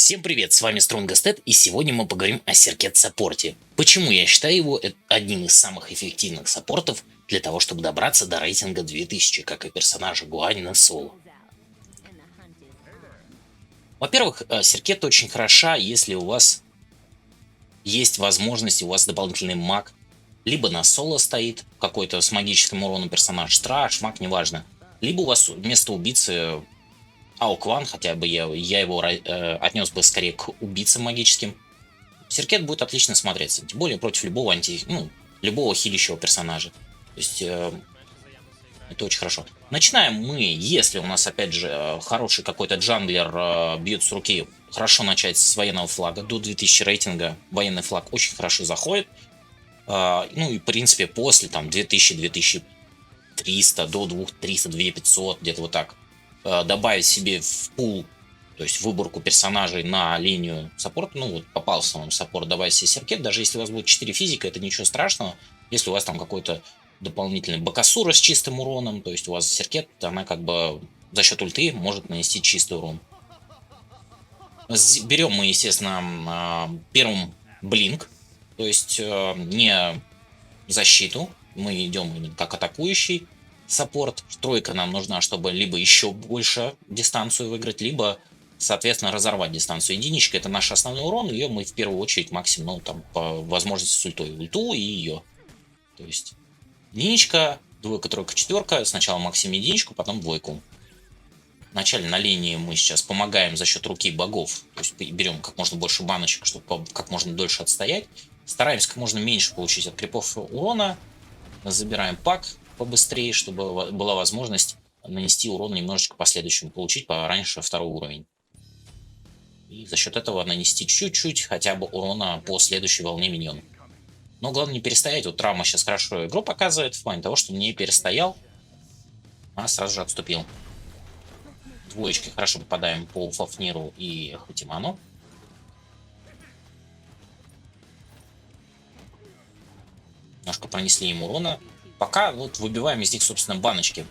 Всем привет, с вами Стронгостед, и сегодня мы поговорим о Серкет саппорте. Почему я считаю его одним из самых эффективных саппортов для того, чтобы добраться до рейтинга 2000, как и персонажа Гуанина Соло. Во-первых, Серкет очень хороша, если у вас есть возможность, у вас дополнительный маг, либо на соло стоит какой-то с магическим уроном персонаж, страж, маг, неважно, либо у вас вместо убийцы Аукван, хотя бы я его отнес бы скорее к убийцам магическим. Серкет будет отлично смотреться, тем более против любого любого хилящего персонажа. То есть это очень хорошо. Начинаем мы, если у нас опять же хороший какой-то джанглер бьет с руки, хорошо начать с военного флага. До 2000 рейтинга военный флаг очень хорошо заходит. Ну и в принципе после там 2000-2300 до 2300-2500, где-то вот так, добавить себе в пул, то есть выборку персонажей на линию саппорта, ну вот попался вам саппорт, добавить себе Серкет, даже если у вас будет 4 физика, это ничего страшного, если у вас там какой-то дополнительный Бакасура с чистым уроном, то есть у вас Серкет, она как бы за счет ульты может нанести чистый урон. Берем мы, естественно, первым блинк, то есть не защиту, мы идем именно как атакующий саппорт. Тройка нам нужна, чтобы либо еще больше дистанцию выиграть, либо, соответственно, разорвать дистанцию. Единичка — это наш основной урон, ее мы в первую очередь максимум, ну, там, по возможности с ультой. Ульту и ее. То есть единичка, двойка, тройка, четверка. Сначала максимум единичку, потом двойку. Вначале на линии мы сейчас помогаем за счет руки богов. То есть берем как можно больше баночек, чтобы как можно дольше отстоять. Стараемся как можно меньше получить от крипов урона. Забираем пак побыстрее, чтобы была возможность нанести урон немножечко последующему, получить пораньше второй уровень. И за счет этого нанести чуть-чуть хотя бы урона по следующей волне миньонов. Но главное не перестоять. Вот травма сейчас хорошо игру показывает в плане того, что не перестоял, а сразу же отступил. Двоечки хорошо попадаем по Фафниру и Хатиману. Немножко пронесли им урона. Пока вот выбиваем из них, собственно, баночки.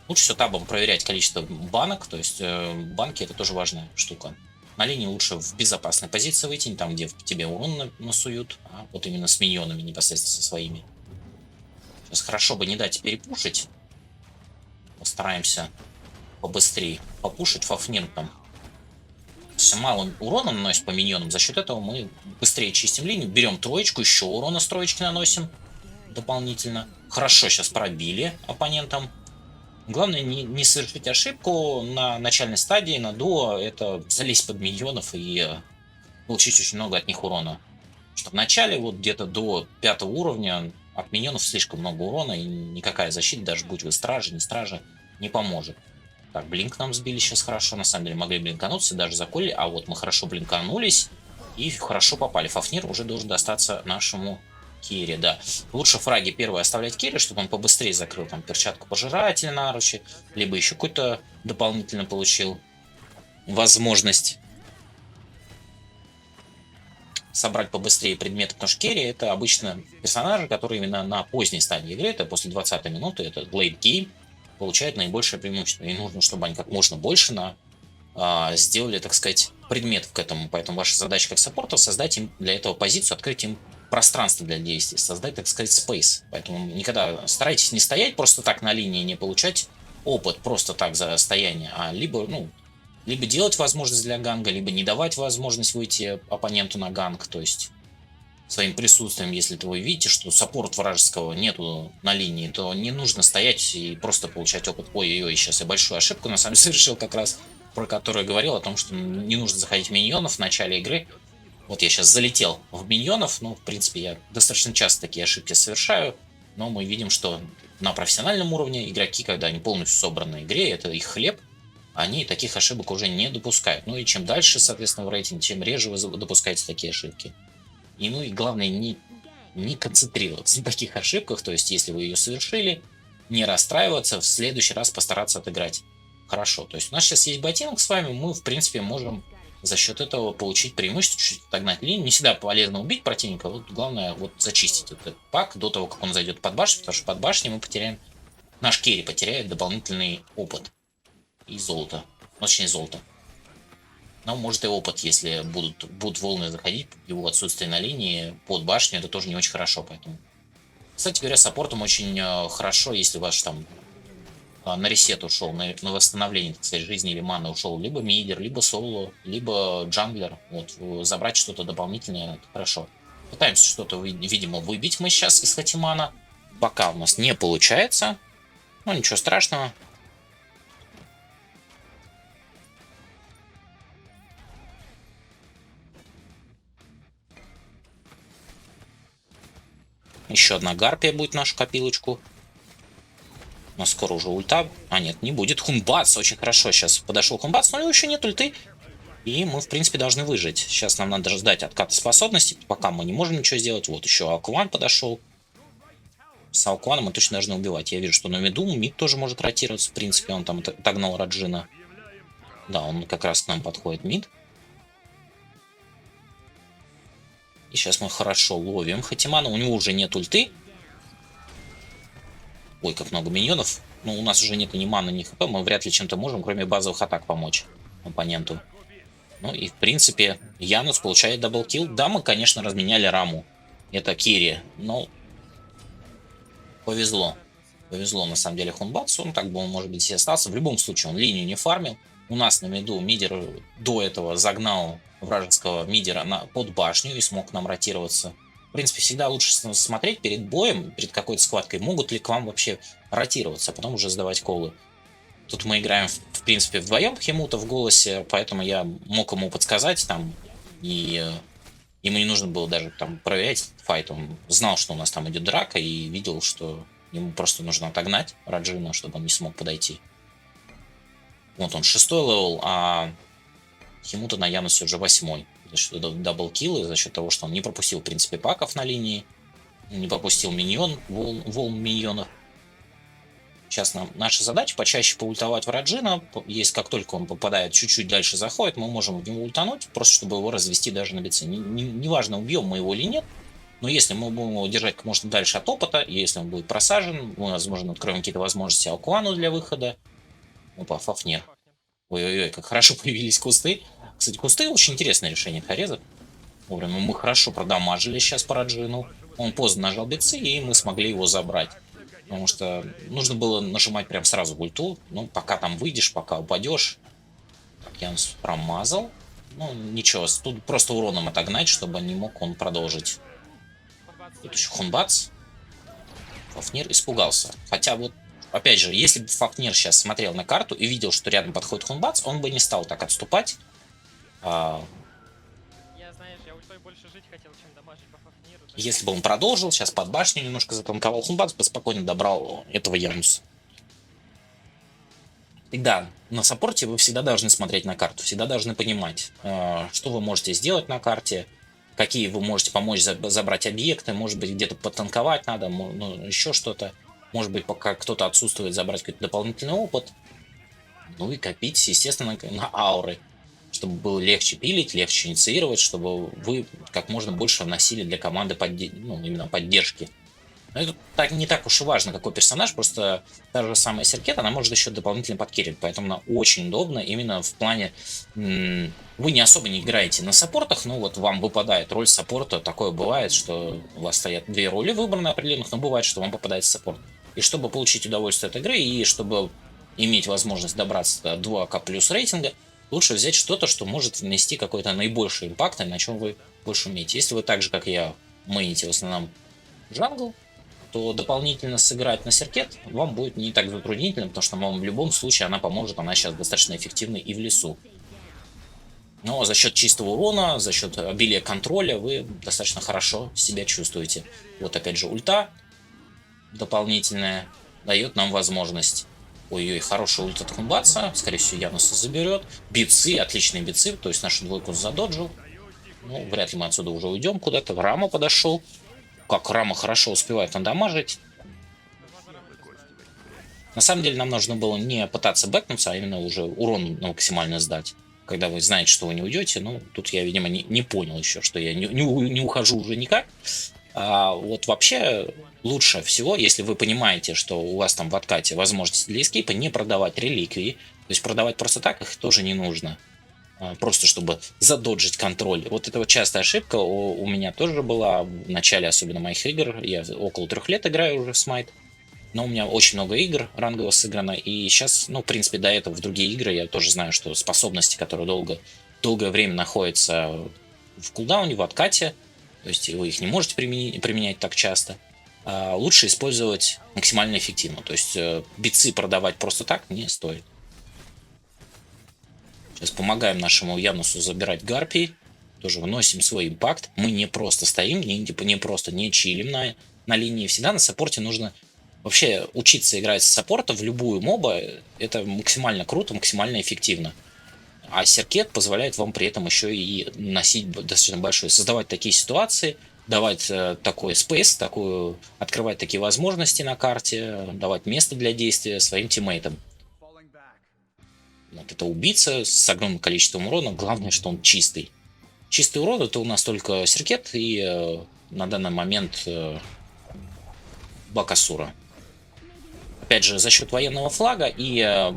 Лучше все табом проверять количество банок, то есть банки — это тоже важная штука. На линии лучше в безопасной позиции выйти, не там, где тебе урон насуют, а вот именно с миньонами непосредственно со своими. Сейчас хорошо бы не дать перепушить. Постараемся побыстрее попушить. Фафнир там с малым уроном наносит по миньонам. За счет этого мы быстрее чистим линию. Берем троечку, еще урона с троечки наносим дополнительно. Хорошо сейчас пробили оппонентам. Главное не совершить ошибку на начальной стадии, на дуо, это залезть под миньонов и получить очень много от них урона. Что в начале, вот где-то до 5 уровня, от миньонов слишком много урона, и никакая защита, даже будь вы стражи, не стражи, не поможет. Так, блинк нам сбили сейчас хорошо, на самом деле могли блинкануться, даже заколли, а вот мы хорошо блинканулись и хорошо попали. Фафнир уже должен достаться нашему керри, да. Лучше фраги первые оставлять керри, чтобы он побыстрее закрыл там перчатку пожирателя на наручи, либо еще какой-то дополнительно получил возможность собрать побыстрее предметы, потому что керри — это обычно персонажи, которые именно на поздней стадии игры, это после 20-й минуты, это late game, получают наибольшее преимущество. И нужно, чтобы они как можно больше сделали, так сказать, предметов к этому. Поэтому ваша задача как саппорта — создать им для этого позицию, открыть им пространство для действий, создать, так сказать, space. Поэтому никогда старайтесь не стоять просто так на линии, не получать опыт просто так за стояние, а либо делать возможность для ганга, либо не давать возможность выйти оппоненту на ганг, то есть своим присутствием, если вы видите, что саппорт вражеского нету на линии, то не нужно стоять и просто получать опыт. Ой-ой-ой, сейчас я большую ошибку на самом деле совершил, как раз про которую я говорил, о том, что не нужно заходить в миньонов в начале игры. Вот я сейчас залетел в миньонов, ну, в принципе, я достаточно часто такие ошибки совершаю, но мы видим, что на профессиональном уровне игроки, когда они полностью собраны в игре, это их хлеб, они таких ошибок уже не допускают. Ну и чем дальше, соответственно, в рейтинге, чем реже вы допускаете такие ошибки. И ну и главное не концентрироваться на таких ошибках, то есть если вы ее совершили, не расстраиваться, в следующий раз постараться отыграть хорошо. То есть у нас сейчас есть ботинок с вами, мы в принципе можем за счет этого получить преимущество, чуть отогнать линию. Не всегда полезно убить противника, вот главное вот зачистить этот пак до того, как он зайдет под башню, потому что под башней мы потеряем, наш керри потеряет дополнительный опыт и золото, точнее золото. Но может и опыт, если будут волны заходить, его отсутствие на линии под башню, это тоже не очень хорошо, поэтому. Кстати говоря, саппортом очень хорошо, если ваш там на ресет ушел, на восстановление, так сказать, жизни или маны ушел либо мидер, либо соло, либо джанглер. Вот, забрать что-то дополнительное, это хорошо. Пытаемся что-то, видимо, выбить мы сейчас из Хатимана. Пока у нас не получается. Ну, ничего страшного. Еще одна гарпия будет нашу копилочку. У нас скоро уже ульта. А нет, не будет. Хунбац, очень хорошо. Сейчас подошел Хунбац, но еще нет ульты. И мы, в принципе, должны выжить. Сейчас нам надо ждать отката способностей. Пока мы не можем ничего сделать. Вот еще Алкван подошел. С Алкваном мы точно должны убивать. Я вижу, что на миду мид тоже может ротироваться. В принципе, он там отогнал Раджина. Да, он как раз к нам подходит мид. И сейчас мы хорошо ловим Хатимана. У него уже нет ульты. Ой, как много миньонов. Ну, у нас уже нет ни маны, ни хп. Мы вряд ли чем-то можем, кроме базовых атак, помочь оппоненту. Ну и, в принципе, Янус получает даблкил. Да, мы, конечно, разменяли раму. Это Кири. Но повезло. Повезло, на самом деле, Хунбатсу. Он так бы, он, может быть, и остался. В любом случае, он линию не фармил. У нас на миду мидер до этого загнал вражеского мидера под башню и смог нам ротироваться. В принципе, всегда лучше смотреть перед боем, перед какой-то схваткой, могут ли к вам вообще ротироваться, а потом уже сдавать колы. Тут мы играем, в принципе, вдвоем Хемута в голосе, поэтому я мог ему подсказать там, и ему не нужно было даже там проверять файт. Он знал, что у нас там идет драка, и видел, что ему просто нужно отогнать Раджина, чтобы он не смог подойти. Вот он 6-й левел, а Хемута на Янусе уже 8-й. За счет даблкилла, за счет того, что он не пропустил, в принципе, паков на линии, не пропустил миньон, волн миньонов. Сейчас наша задача почаще поультовать в Раджина. Если как только он попадает чуть-чуть дальше заходит, мы можем в него ультануть, просто чтобы его развести даже на бице. Неважно, убьем мы его или нет, но если мы будем его держать как можно дальше от опыта, если он будет просажен, мы, возможно, откроем какие-то возможности Алкуану для выхода. Опа, Фафнир. Ой-ой-ой, как хорошо появились кусты. Кстати, кусты очень интересное решение Хареза. Вовремя мы хорошо продамажили сейчас по Раджину. Он поздно нажал бицы, и мы смогли его забрать. Потому что нужно было нажимать прям сразу в ульту. Ну, пока там выйдешь, пока упадешь. Так, я промазал. Ну, ничего, тут просто уроном отогнать, чтобы не мог он продолжить. Тут еще Хунбац. Фафнир испугался. Хотя вот, опять же, если бы Фафнир сейчас смотрел на карту и видел, что рядом подходит Хунбац, он бы не стал так отступать. Если бы он продолжил, сейчас под башню немножко затанковал Хунбац, бы спокойно добрал этого Януса. Всегда на саппорте вы всегда должны смотреть на карту, всегда должны понимать, что вы можете сделать на карте, какие вы можете помочь забрать объекты, может быть, где-то потанковать надо, ну, еще что-то. Может быть, пока кто-то отсутствует, забрать какой-то дополнительный опыт. Ну и копить, естественно, на ауры, чтобы было легче пилить, легче инициировать, чтобы вы как можно больше вносили для команды именно поддержки. Но это не так уж и важно, какой персонаж, просто та же самая Серкет, она может еще дополнительно подкерить, поэтому она очень удобна именно в плане, вы не особо не играете на саппортах, но вот вам выпадает роль саппорта, такое бывает, что у вас стоят две роли выбраны определенных, но бывает, что вам попадается саппорт. И чтобы получить удовольствие от игры, и чтобы иметь возможность добраться до 2К плюс рейтинга, лучше взять что-то, что может внести какой-то наибольший импакт, и на чем вы больше умеете. Если вы так же, как я, мейните в основном джангл, то дополнительно сыграть на Серкет вам будет не так затруднительно, потому что вам в любом случае она поможет, она сейчас достаточно эффективна и в лесу. Но за счет чистого урона, за счет обилия контроля вы достаточно хорошо себя чувствуете. Вот опять же ульта дополнительная дает нам возможность. Ой-ой, хороший ульт от Хунбаца, скорее всего Януса заберет. Бицы, отличные бицы, то есть нашу двойку задоджил. Ну, вряд ли мы отсюда уже уйдем куда-то. Рама подошел. Как Рама хорошо успевает надамажить. На самом деле нам нужно было не пытаться бэкнуться, а именно уже урон максимально сдать. Когда вы знаете, что вы не уйдете, ну, тут я, видимо, не понял еще, что я не ухожу уже никак. А вот вообще лучше всего, если вы понимаете, что у вас там в откате возможности для эскейпа, не продавать реликвии. То есть продавать просто так их тоже не нужно. просто чтобы задоджить контроль. Вот это вот частая ошибка у меня тоже была в начале, особенно моих игр. Я около 3 лет играю уже в Smite. Но у меня очень много игр рангово сыграно, и сейчас, ну, в принципе, до этого в другие игры я тоже знаю, что способности, которые долгое время находятся в кулдауне, в откате, то есть вы их не можете применять так часто, лучше использовать максимально эффективно. То есть битсы продавать просто так не стоит. Сейчас помогаем нашему Янусу забирать гарпий, тоже выносим свой импакт. Мы не просто стоим, не просто не чилим на линии. Всегда на саппорте нужно вообще учиться играть с саппорта в любую моба. Это максимально круто, максимально эффективно. А Серкет позволяет вам при этом еще и носить достаточно большой, создавать такие ситуации, давать такой спейс, открывать такие возможности на карте, давать место для действия своим тиммейтам. Вот это убийца с огромным количеством урона, главное, что он чистый. Чистый урон — это у нас только Серкет и на данный момент Бакасура. Опять же, за счет военного флага и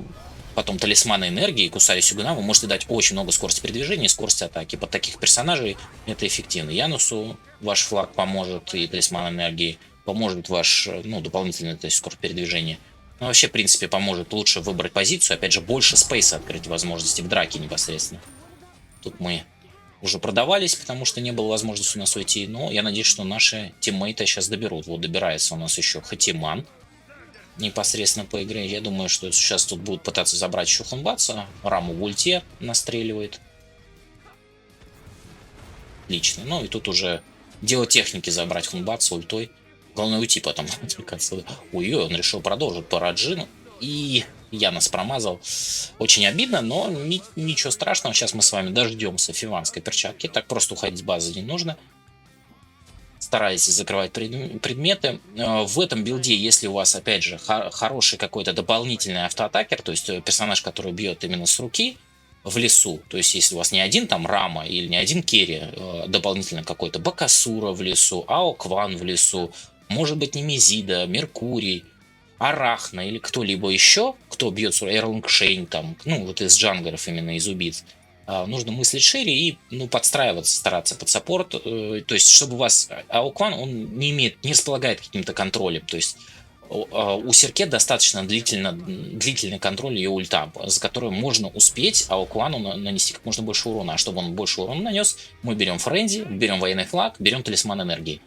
потом талисмана энергии, Кусари Сюгуна, вы можете дать очень много скорости передвижения и скорости атаки. Под таких персонажей это эффективно. Янусу ваш флаг поможет, и талисман энергии поможет ваш, ну, дополнительно, то есть скорость передвижения. Ну, вообще, в принципе, поможет лучше выбрать позицию, опять же, больше спейса открыть возможности в драке непосредственно. Тут мы уже продавались, потому что не было возможности у нас уйти, но я надеюсь, что наши тиммейты сейчас доберут. Вот добирается у нас еще Хатиман непосредственно по игре. Я думаю, что сейчас тут будут пытаться забрать еще Хунбатса. Раму в ульте настреливает. Отлично. Ну и тут уже дело техники забрать Хунбатса ультой. Главное уйти потом. Ой-ой, он решил продолжить по Раджину. И я нас промазал. Очень обидно, но ничего страшного. Сейчас мы с вами дождемся фиванской перчатки. Так просто уходить с базы не нужно. Старайтесь закрывать предметы. В этом билде, если у вас, опять же, хороший какой-то дополнительный автоатакер, то есть персонаж, который бьет именно с руки в лесу, то есть если у вас не один там Рама или не один керри, дополнительно какой-то Бакасура в лесу, Аокван в лесу, может быть Немезида, Меркурий, Арахна или кто-либо еще, кто бьет с Эрлинг Шейн, там, ну вот из джанглеров именно, из убийц, нужно мыслить шире и, ну, подстраиваться, стараться под саппорт. То есть, чтобы у вас Аокван, он не располагает каким-то контролем. То есть у Серкет достаточно длительный контроль ее ульта, за которой можно успеть Аоквану нанести как можно больше урона. А чтобы он больше урона нанес, мы берем Френди, берем военный флаг, берем талисман энергии.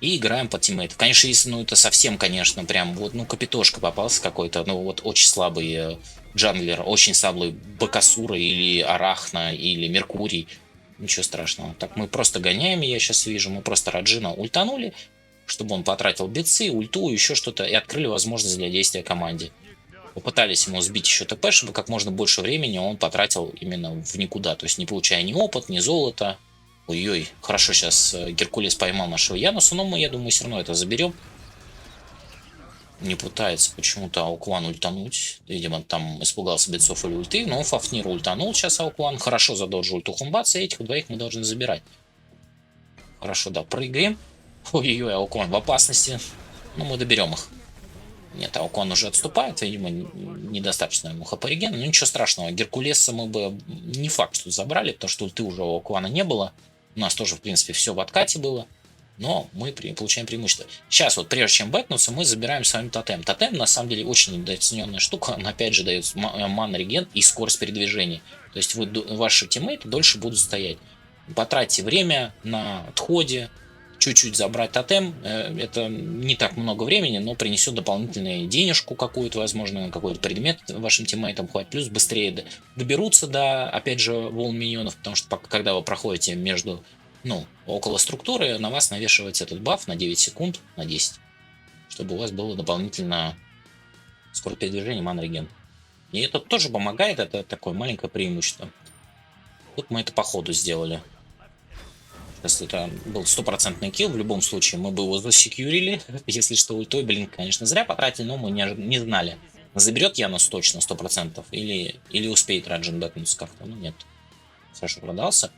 И играем под тиммейтов. Конечно, если, ну, это совсем, конечно, прям вот, ну, капитошка попался какой-то, ну, вот очень слабый джанглер, очень слабый Бакасура или Арахна или Меркурий. Ничего страшного. Так мы просто гоняем, я сейчас вижу, мы просто Раджина ультанули, чтобы он потратил битсы, ульту, еще что-то, и открыли возможность для действия команде. Попытались ему сбить еще ТП, чтобы как можно больше времени он потратил именно в никуда, то есть не получая ни опыт, ни золота. Ой-ой, хорошо, сейчас Геркулес поймал нашего Януса, но мы, я думаю, все равно это заберем. Не пытается почему-то Аукван ультануть. Видимо, там испугался битцов или ульты, но Фафнир ультанул сейчас Аукван. Хорошо задолжил ульту Хумбаца, и этих двоих мы должны забирать. Хорошо, да, прыгаем. Ой-ой-ой, Аукван в опасности. Но мы доберем их. Нет, Аукван уже отступает, видимо, недостаточно ему хп реген, но ничего страшного. Геркулеса мы бы не факт, что забрали, потому что ульты уже у Ауквана не было. У нас тоже, в принципе, все в откате было. Но мы получаем преимущество. Сейчас вот, прежде чем бэтнуться, мы забираем с вами тотем. Тотем, на самом деле, очень недооцененная штука. Он, опять же, дает ман реген и скорость передвижения. То есть ваши тиммейты дольше будут стоять. Потратьте время на отходе, чуть-чуть забрать тотем. Это не так много времени, но принесет дополнительную денежку какую-то, возможно, какой-то предмет вашим тиммейтам хватит. Плюс быстрее доберутся до, опять же, волн миньонов, потому что когда вы проходите между, ну, около структуры, на вас навешивается этот баф на 9 секунд, на 10, чтобы у вас было дополнительно скорость передвижения, ман реген. И это тоже помогает, это такое маленькое преимущество. Тут мы это по ходу сделали. Если это был стопроцентный килл, в любом случае мы бы его засекьюрили. Если что, ультой, блин, конечно, зря потратили, но мы не знали, заберет Янус точно 100% или успеет Раджин бэкнуться как-то. Ну нет, хорошо продался.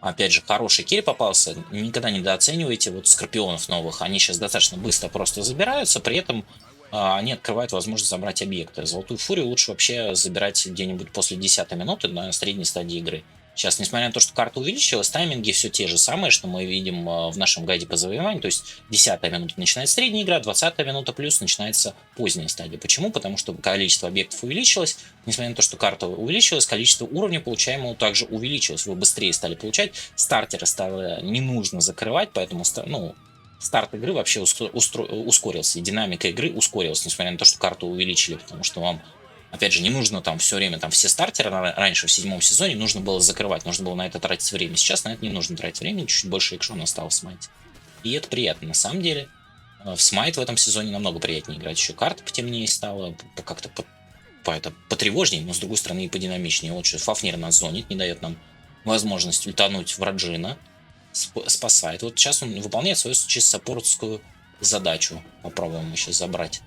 Опять же, хороший килл попался. Никогда не недооценивайте вот скорпионов новых. Они сейчас достаточно быстро просто забираются. При этом они открывают возможность забрать объекты. Золотую фурию лучше вообще забирать где-нибудь после 10 минуты на средней стадии игры. Сейчас, несмотря на то, что карта увеличилась, тайминги все те же самые, что мы видим в нашем гайде по завоеванию. То есть 10 минута начинается средняя игра, 20 минута плюс начинается поздняя стадия. Почему? Потому что количество объектов увеличилось. Несмотря на то, что карта увеличилась, количество уровней получаемого также увеличилось. Вы быстрее стали получать. Стартеры стало не нужно закрывать, поэтому старт игры вообще ускорился, и динамика игры ускорилась, несмотря на то, что карту увеличили, потому что вам, опять же, не нужно там все время, там все стартеры раньше в 7-м сезоне нужно было закрывать, нужно было на это тратить время. Сейчас на это не нужно тратить время, чуть больше экшона стало в смайте. И это приятно, на самом деле. В смайт в этом сезоне намного приятнее играть, еще карта потемнее стала, как-то потревожнее, но с другой стороны и подинамичнее. Вот что Фафнир нас зонит, не дает нам возможность ультануть в Раджина, спасает. Вот сейчас он выполняет свою чисто саппортскую задачу. Попробуем мы сейчас забрать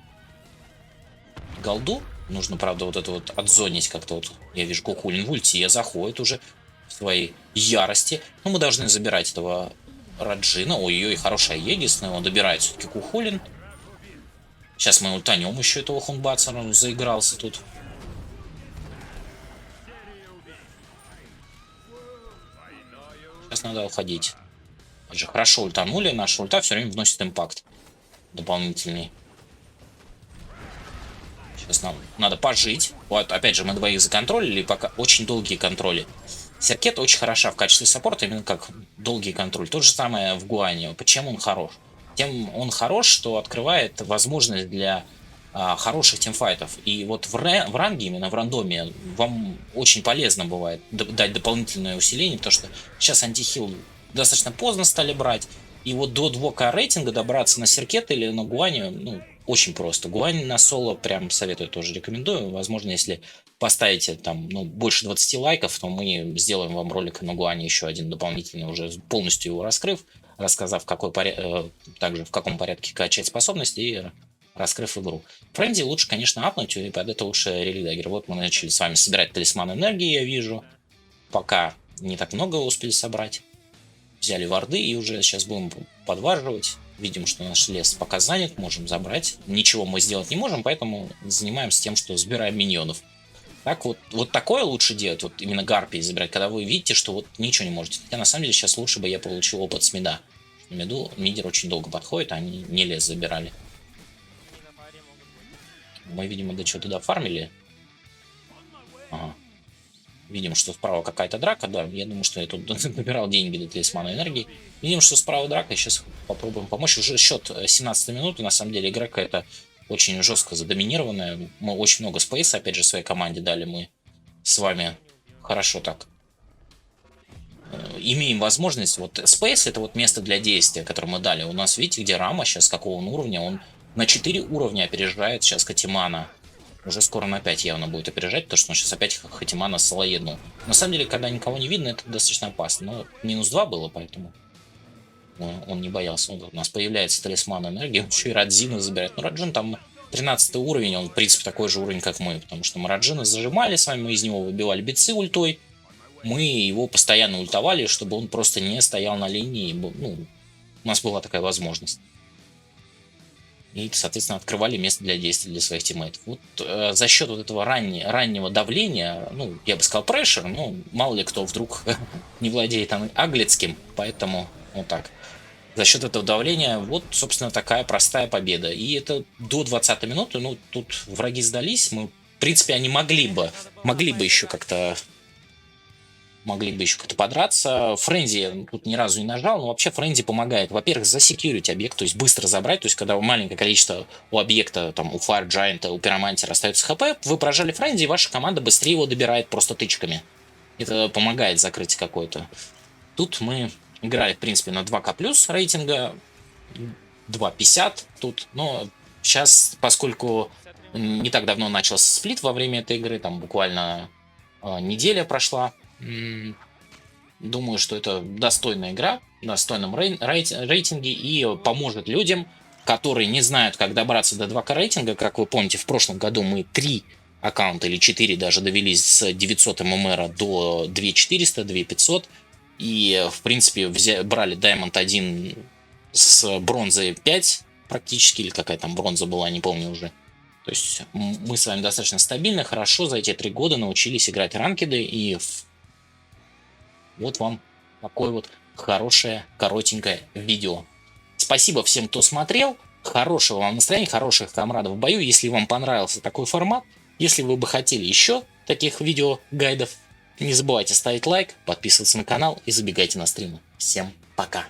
голду. Нужно, правда, вот это вот отзонить как-то. Вот я вижу, Кукулин в ульте заходит уже в своей ярости. Но мы должны забирать этого Раджина. Ой-ой, хорошая Егис, но его добирает все-таки Кухулин. Сейчас мы ультанем еще этого Хунбаца, он заигрался тут. Сейчас надо уходить. Же хорошо ультанули, наша ульта все время вносит импакт дополнительный. Сейчас нам надо пожить. Вот, опять же, мы двоих законтролили, пока очень долгие контроли. Серкет очень хороша в качестве саппорта, именно как долгий контроль. То же самое в Гуане. Почему он хорош? Тем он хорош, что открывает возможность для хороших тимфайтов. И вот в ранге, именно в рандоме, вам очень полезно бывает дать дополнительное усиление, потому что сейчас антихил достаточно поздно стали брать. И вот до 2К рейтинга добраться на Серкет или на Гуане, ну, очень просто. Гуань на соло прям советую, тоже рекомендую. Возможно, если поставите там, ну, больше 20 лайков, то мы сделаем вам ролик на Гуане еще один дополнительный, уже полностью его раскрыв, рассказав, также в каком порядке качать способности и раскрыв игру. Френди лучше, конечно, апнуть, и под это лучше релик даггер. Вот мы начали с вами собирать талисман энергии, я вижу. Пока не так много успели собрать. Взяли варды и уже сейчас будем подваживать. Видим, что наш лес пока занят, можем забрать. Ничего мы сделать не можем, поэтому занимаемся тем, что сбираем миньонов. Так вот такое лучше делать, вот именно гарпии забирать, когда вы видите, что вот ничего не можете. Хотя на самом деле сейчас лучше бы я получил опыт с мида. Мидер очень долго подходит, а они не лес забирали. Мы, видимо, до чего-то дофармили. Ага. Видим, что справа какая-то драка, да, я думаю, что я тут набирал деньги для талисмана энергии. Видим, что справа драка, сейчас попробуем помочь. Уже счет 17 минуты, на самом деле игра какая-то очень жестко задоминированная. Мы очень много спейса, опять же, своей команде дали. Мы с вами хорошо так имеем возможность. Вот Space — это вот место для действия, которое мы дали. У нас, видите, где Рама сейчас, какого он уровня. Он на 4 уровня опережает сейчас Хатимана. Уже скоро на 5 явно будет опережать, потому что он сейчас опять Хатимана солоеднул. На самом деле, когда никого не видно, это достаточно опасно. Но минус 2 было, поэтому он не боялся. У нас появляется талисман энергии, он еще и Радзина забирает. Ну, Раджин там 13 уровень, он, в принципе, такой же уровень, как мы. Потому что мы Раджина зажимали с вами, мы из него выбивали бицы ультой. Мы его постоянно ультовали, чтобы он просто не стоял на линии. Ну, у нас была такая возможность. И, соответственно, открывали место для действий для своих тиммейтов. Вот за счет вот этого раннего давления, ну, я бы сказал, прешер, но мало ли кто вдруг не владеет английским, поэтому вот так. За счет этого давления, вот, собственно, такая простая победа. И это до 20 минуты, ну, тут враги сдались, мы, в принципе, они могли бы еще как-то подраться. Френзи тут ни разу не нажал, но вообще Френзи помогает. Во-первых, засекьюрить объект, то есть быстро забрать, то есть когда маленькое количество у объекта, там, у Fire Giant, у Пиромантера остается хп, вы прожали Френзи, и ваша команда быстрее его добирает просто тычками. Это помогает закрыть какой-то. Тут мы играли, в принципе, на 2К плюс рейтинга, 2.50 тут, но сейчас, поскольку не так давно начался сплит во время этой игры, там буквально неделя прошла, думаю, что это достойная игра, в достойном рейтинге и поможет людям, которые не знают, как добраться до 2К рейтинга. Как вы помните, в прошлом году мы 3 аккаунта или 4 даже довелись с 900 ММР до 2400, 2500. И, в принципе, брали Diamond 1 с бронзой 5 практически, или какая там бронза была, не помню уже. То есть мы с вами достаточно стабильно, хорошо за эти 3 года научились играть ранкеды, и вот вам такое вот хорошее, коротенькое видео. Спасибо всем, кто смотрел. Хорошего вам настроения, хороших комрадов в бою. Если вам понравился такой формат, если вы бы хотели еще таких видео-гайдов, не забывайте ставить лайк, подписываться на канал и забегайте на стримы. Всем пока!